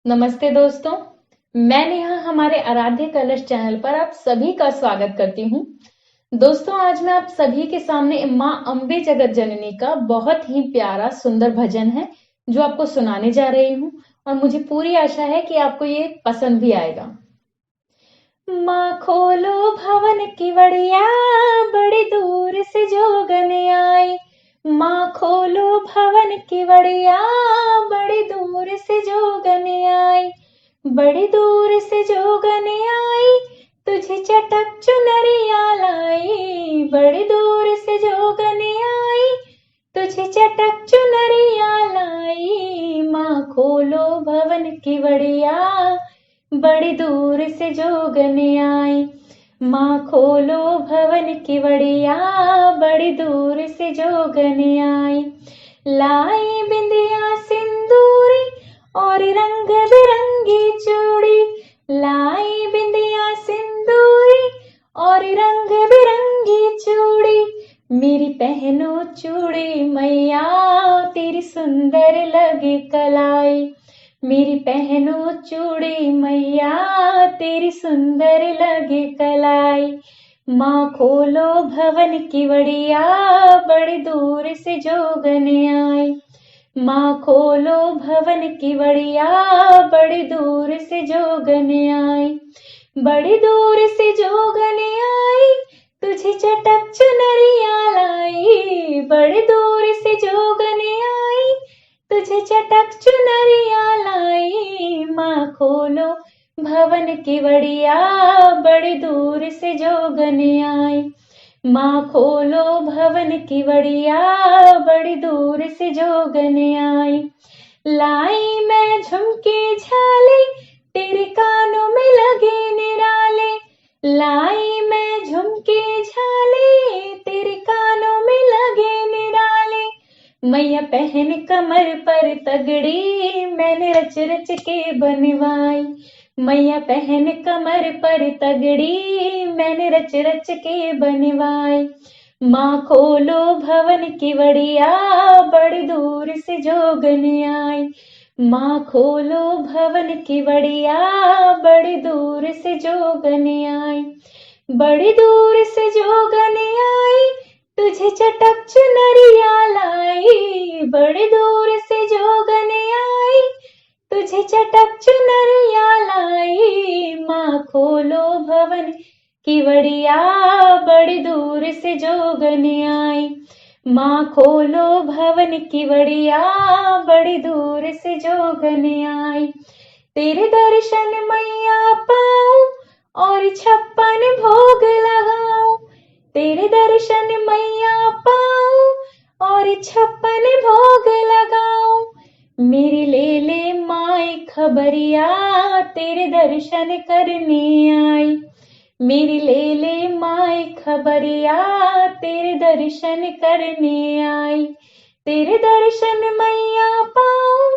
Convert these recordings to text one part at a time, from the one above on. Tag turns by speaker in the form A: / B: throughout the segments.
A: नमस्ते दोस्तों, मैं नेहा हमारे आराध्य कलश चैनल पर आप सभी का स्वागत करती हूँ। दोस्तों, आज मैं आप सभी के सामने माँ अम्बे जगत जननी का बहुत ही प्यारा सुंदर भजन है जो आपको सुनाने जा रही हूँ और मुझे पूरी आशा है कि आपको ये पसंद भी आएगा। माँ खोलो भवन की वड़िया, बड़ी दूर से जोगन आई। माँ खोलो भवन की वड़िया, बड़ी दूर से जोगन आई। बड़ी दूर से जोगन आई, तुझे चटक चुनरिया लाई। बड़ी दूर से जोगन आई, तुझे चटक चुनरिया लाई। माँ खोलो भवन की वड़िया, बड़ी दूर से जोगन आई। माँ खोलो भवन की वड़िया, बड़ी दूर से जोगन आई। लाई बिंदिया सिंदूरी और रंग बिरंगी चूड़ी। लाई बिंदिया सिंदूरी और रंग बिरंगी चूड़ी। मेरी पहनो चूड़ी मैया, तेरी सुंदर लगे कलाई। मेरी पहनो चूड़ी मैया, तेरी सुंदर लगे कलाई। माँ खोलो भवन की वड़िया, बड़ी दूर से जोगन आई। माँ खोलो भवन की वड़िया, बड़ी दूर से जोगन आई। बड़ी दूर से जोगन आई, तुझे चटक चुनरिया लाई। बड़ी दूर से जोगन आई, तुझे चटक चुनरिया लाई। माँ खोलो भवन की वड़िया, बड़ी दूर से जोगन आई। माँ खोलो भवन की वड़िया, बड़ी दूर से जोगन आई। लाई मैं झुमके झाले, तेरे कानों में लगे निराले। लाई मैं झुमके झाले, तेरे कानों में लगे निराले। मैया पहन कमर पर तगड़ी, मैंने रच रच के बनवाई। मैया पहन कमर पर तगड़ी, मैंने रच रच के बनवाई। माँ खोलो भवन की वड़िया, बड़ी दूर से जोगन आई। माँ खोलो भवन की वड़िया, बड़ी दूर से जोगन आई। बड़ी दूर से जोगन आई, तुझे चटक चुनरिया लाई। बड़ी दूर से जोगन आई, तुझे चटक चुनरिया लाई। माँ खोलो भवन की वड़िया, बड़ी दूर से जोगन आई। माँ खोलो भवन की वड़िया, बड़ी दूर से जोगन आई। तेरे दर्शन मैया पाऊं और 56 भोग लगाऊं। तेरे दर्शन मैया पाऊं और 56 भोग लगाऊं। मेरी ले ले माई खबरिया, तेरे दर्शन करने आई। मेरी ले ले माई खबरिया, तेरे दर्शन करने आई। तेरे दर्शन मैया पाऊं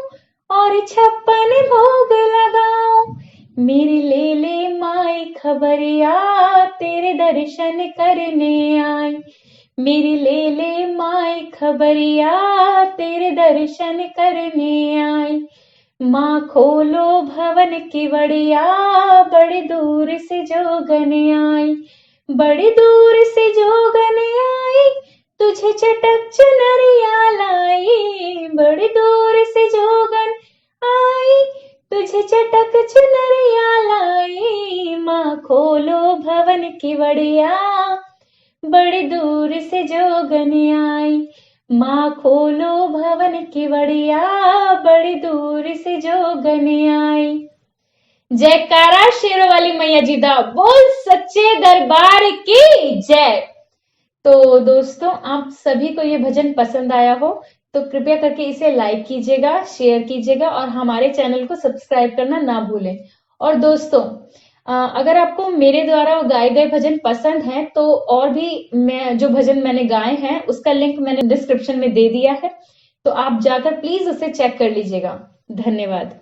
A: और 56 भोग लगाऊं। मेरी ले ले माई खबरिया, तेरे दर्शन करने आई। मेरी ले ले माई खबरिया, तेरे दर्शन करने आई। माँ खोलो भवन की वड़िया, बड़ी दूर से जोगन आई। बड़ी दूर से जोगन आई, तुझे चटक चुनरिया लाई। बड़ी दूर से जोगन आई, तुझे चटक चुनरिया लाई। माँ खोलो भवन की वड़िया, बड़ी दूर से जोगन आई। माँ खोलो भवन की वड़िया, बड़ी दूर से जोगन आई। जयकारा शेरों वाली मैया जी दा, बोल सच्चे दरबार की जय। तो दोस्तों, आप सभी को ये भजन पसंद आया हो तो कृपया करके इसे लाइक कीजिएगा, शेयर कीजिएगा और हमारे चैनल को सब्सक्राइब करना ना भूलें। और दोस्तों, अगर आपको मेरे द्वारा गाए गए भजन पसंद हैं तो और भी मैं जो भजन मैंने गाए हैं उसका लिंक मैंने डिस्क्रिप्शन में दे दिया है, तो आप जाकर प्लीज उसे चेक कर लीजिएगा। धन्यवाद।